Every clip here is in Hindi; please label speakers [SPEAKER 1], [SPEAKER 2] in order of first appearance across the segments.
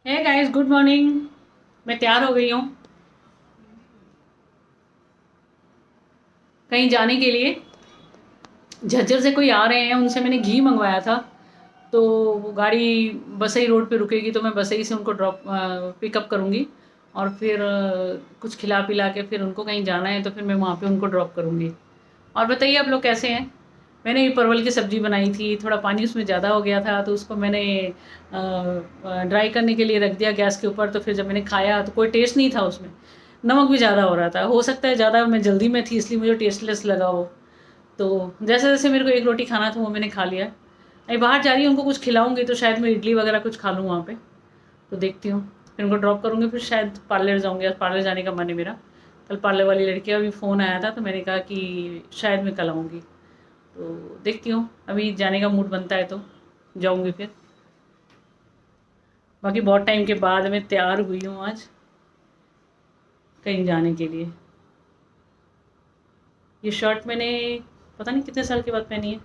[SPEAKER 1] Hey guys, good morning. मैं तैयार हो गई हूँ कहीं जाने के लिए। झज्जर से कोई आ रहे हैं, उनसे मैंने घी मंगवाया था। तो वो गाड़ी बसई रोड पे रुकेगी, तो मैं बसई से उनको पिकअप करूँगी। और फिर कुछ खिला पिला के फिर उनको कहीं जाना है, तो फिर मैं वहाँ पे उनको ड्रॉप करूँगी। और बताइए आप लोग कैसे हैं। मैंने ये परवल की सब्ज़ी बनाई थी, थोड़ा पानी उसमें ज़्यादा हो गया था, तो उसको मैंने ड्राई करने के लिए रख दिया गैस के ऊपर। तो फिर जब मैंने खाया तो कोई टेस्ट नहीं था उसमें, नमक भी ज़्यादा हो रहा था। हो सकता है ज़्यादा मैं जल्दी में थी, इसलिए मुझे टेस्टलेस लगा वो। तो जैसे जैसे मेरे को एक रोटी खाना था वो मैंने खा लिया। अभी बाहर जा रही हूँ, उनको कुछ खिलाऊंगी, तो शायद मैं इडली वगैरह कुछ खा लूँ वहाँ पे। तो देखती हूँ, फिर उनको ड्रॉप करूँगी, फिर शायद पार्लर जाऊँगी। आज पार्लर जाने का मन है मेरा। कल पार्लर वाली लड़की का भी फ़ोन आया था, तो मैंने कहा कि शायद मैं कल आऊँगी। तो देखती हूँ, अभी जाने का मूड बनता है तो जाऊँगी फिर। बाकी बहुत टाइम के बाद मैं तैयार हुई हूँ आज कहीं जाने के लिए। ये शर्ट मैंने पता नहीं कितने साल के बाद पहनी है।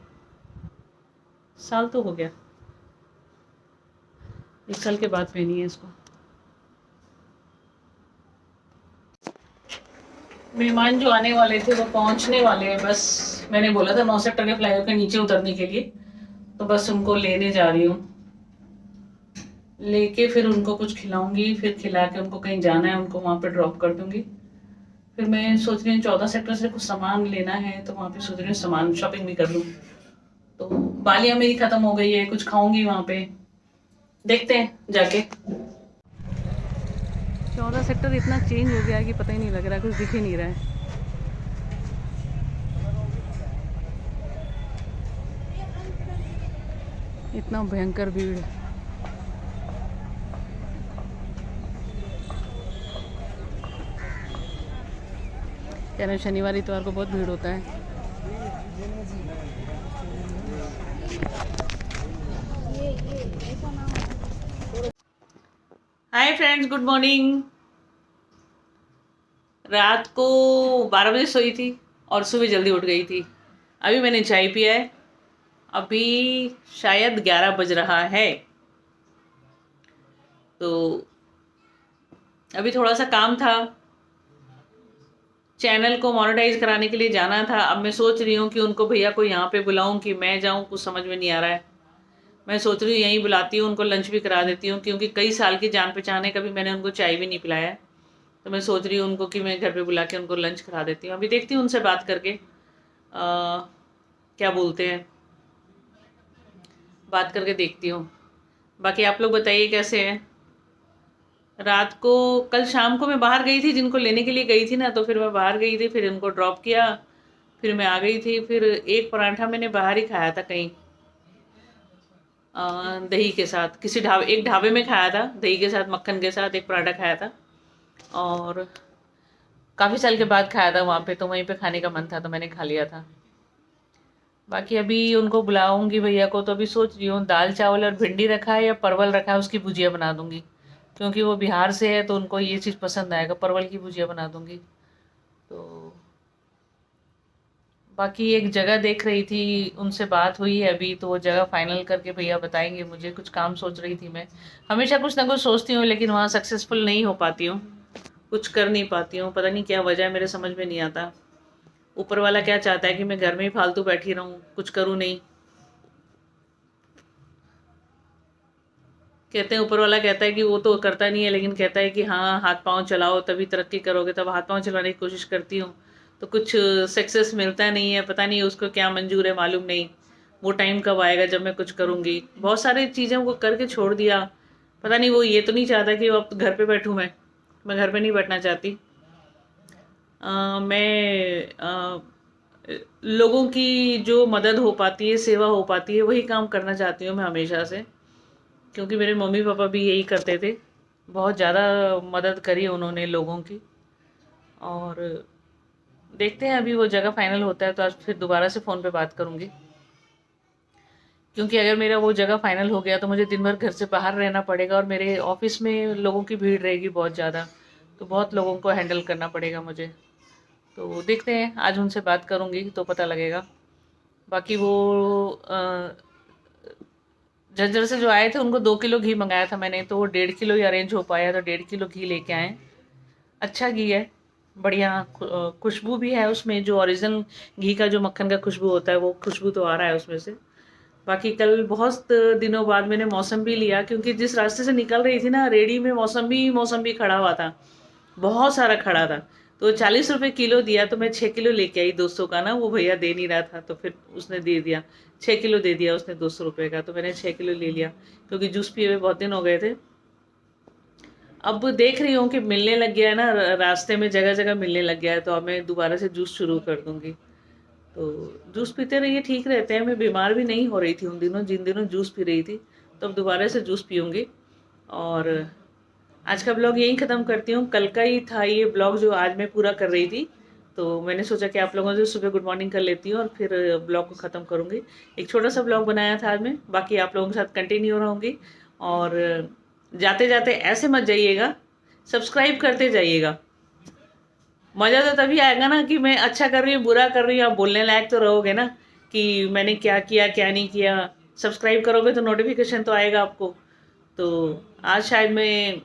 [SPEAKER 1] साल तो हो गया, 1 साल के बाद पहनी है इसको। मेहमान जो आने वाले थे वो पहुंचने वाले हैं बस। मैंने बोला था 9 सेक्टर के फ्लाईओवर के नीचे उतरने के लिए, तो बस उनको लेने जा रही हूँ। लेके फिर उनको कुछ खिलाऊंगी, फिर खिला के उनको कहीं जाना है, उनको वहाँ पे ड्रॉप कर दूंगी। फिर मैं सोच रही हूँ 14 सेक्टर से कुछ सामान लेना है, तो वहाँ पे सोच रही हूँ सामान शॉपिंग भी कर लूँ। तो बालियाँ मेरी ख़त्म हो गई है, कुछ खाऊंगी वहाँ पे, देखते हैं जाके। 14 सेक्टर इतना चेंज हो गया है कि पता ही नहीं लग रहा, कुछ दिख ही नहीं रहा है। इतना भयंकर भीड़। कह रहे शनिवार इतवार को बहुत भीड़ होता है। Hi friends, good morning. रात को 12 बजे सोई थी और सुबह जल्दी उठ गई थी। अभी मैंने चाय पिया है। अभी शायद 11 बज रहा है। तो अभी थोड़ा सा काम था, चैनल को मोनेटाइज कराने के लिए जाना था। अब मैं सोच रही हूँ कि उनको भैया को यहाँ पे बुलाऊँ कि मैं जाऊँ, कुछ समझ में नहीं आ रहा है। मैं सोच रही हूँ यहीं बुलाती हूँ, उनको लंच भी करा देती हूँ, क्योंकि कई साल की जान पहचान है, कभी मैंने उनको चाय भी नहीं पिलाया है। तो मैं सोच रही हूँ उनको कि मैं घर पे बुला के उनको लंच करा देती हूँ। अभी देखती हूँ उनसे बात करके क्या बोलते हैं, बात करके देखती हूँ। बाकी आप लोग बताइए कैसे हैं। रात को, कल शाम को मैं बाहर गई थी, जिनको लेने के लिए गई थी ना, तो फिर मैं बाहर गई थी, फिर इनको ड्रॉप किया, फिर मैं आ गई थी। फिर एक पराठा मैंने बाहर ही खाया था कहीं, दही के साथ, किसी ढाबे, एक ढाबे में खाया था, दही के साथ मक्खन के साथ एक पराठा खाया था। और काफ़ी साल के बाद खाया था वहाँ पे, तो वहीं पे खाने का मन था तो मैंने खा लिया था। बाकी अभी उनको बुलाऊंगी भैया को, तो अभी सोच रही हूँ दाल चावल और भिंडी रखा है या परवल रखा है, उसकी भुजिया बना दूंगी। क्योंकि वो बिहार से है तो उनको ये चीज़ पसंद आएगा, परवल की भुजिया बना दूंगी। तो बाकी एक जगह देख रही थी, उनसे बात हुई है अभी, तो वो जगह फाइनल करके भैया बताएंगे मुझे। कुछ काम सोच रही थी मैं, हमेशा कुछ ना कुछ सोचती हूँ लेकिन वहाँ सक्सेसफुल नहीं हो पाती हूँ, कुछ कर नहीं पाती हूँ। पता नहीं क्या वजह है, मेरे समझ में नहीं आता। ऊपर वाला क्या चाहता है कि मैं घर में ही फालतू बैठी रहूँ, कुछ करूँ नहीं। कहते हैं, ऊपर वाला कहता है कि वो तो करता नहीं है, लेकिन कहता है कि हाँ हाथ पांव चलाओ तभी तरक्की करोगे। तब हाथ पांव चलाने की कोशिश करती हूँ, तो कुछ सक्सेस मिलता नहीं है। पता नहीं उसको क्या मंजूर है, मालूम नहीं। वो टाइम कब आएगा जब मैं कुछ करूँगी। बहुत सारी चीज़ें वो करके छोड़ दिया। पता नहीं वो ये तो नहीं चाहता कि वो अब घर पे बैठूँ। मैं घर पे नहीं बैठना चाहती। मैं लोगों की जो मदद हो पाती है, सेवा हो पाती है, वही काम करना चाहती हूँ मैं हमेशा से। क्योंकि मेरे मम्मी पापा भी यही करते थे, बहुत ज़्यादा मदद करी उन्होंने लोगों की। और देखते हैं अभी वो जगह फाइनल होता है तो आज फिर दोबारा से फ़ोन पे बात करूँगी। क्योंकि अगर मेरा वो जगह फाइनल हो गया तो मुझे दिन भर घर से बाहर रहना पड़ेगा, और मेरे ऑफिस में लोगों की भीड़ रहेगी बहुत ज़्यादा, तो बहुत लोगों को हैंडल करना पड़ेगा मुझे। तो देखते हैं, आज उनसे बात करूँगी तो पता लगेगा। बाकी वो झज्जर से जो आए थे उनको 2 किलो घी मंगाया था मैंने, तो वो 1.5 किलो ही अरेंज हो पाया, तो 1.5 किलो घी लेके आए। अच्छा घी है, बढ़िया खुशबू भी है उसमें, जो ओरिजिनल घी का जो मक्खन का खुशबू होता है वो खुशबू तो आ रहा है उसमें से। बाकी कल बहुत दिनों बाद मैंने मौसम्बी लिया, क्योंकि जिस रास्ते से निकल रही थी ना, रेडी में मौसम्बी मौसम्बी खड़ा हुआ था, बहुत सारा खड़ा था। तो 40 रुपए किलो दिया, तो मैं 6 किलो लेके आई 200 का ना, वो भैया दे नहीं रहा था, तो फिर उसने दे दिया, 6 किलो दे दिया उसने 200 रुपये का, तो मैंने 6 किलो ले लिया, क्योंकि जूस पिए हुए बहुत दिन हो गए थे। अब देख रही हूँ कि मिलने लग गया है ना, रास्ते में जगह जगह मिलने लग गया है, तो अब मैं दोबारा से जूस शुरू कर दूंगी। तो जूस पीते रहिए, ठीक रहते हैं। मैं बीमार भी नहीं हो रही थी उन दिनों, जिन दिनों जूस पी रही थी, तो अब दोबारा से जूस पीऊँगी। और आज का ब्लॉग यहीं ख़त्म करती हूँ। कल का ही था ये ब्लॉग जो आज मैं पूरा कर रही थी, तो मैंने सोचा कि आप लोगों से सुबह गुड मॉर्निंग कर लेती हूँ और फिर ब्लॉग को ख़त्म करूँगी। एक छोटा सा ब्लॉग बनाया था आज मैं, बाकी आप लोगों के साथ कंटिन्यू रहूँगी। और जाते जाते ऐसे मत जाइएगा, सब्सक्राइब करते जाइएगा। मज़ा तो तभी आएगा ना कि मैं अच्छा कर रही हूँ बुरा कर रही हूँ, आप बोलने लायक तो रहोगे ना कि मैंने क्या किया क्या नहीं किया। सब्सक्राइब करोगे तो नोटिफिकेशन तो आएगा आपको। तो आज शायद मैं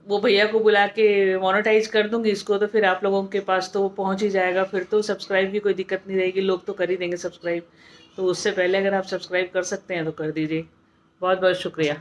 [SPEAKER 1] वो भैया को बुला के मोनेटाइज कर दूंगी इसको, तो फिर आप लोगों के पास तो वो पहुंच ही जाएगा, फिर तो सब्सक्राइब की कोई दिक्कत नहीं रहेगी, लोग तो कर ही देंगे सब्सक्राइब। तो उससे पहले अगर आप सब्सक्राइब कर सकते हैं तो कर दीजिए। बहुत बहुत शुक्रिया।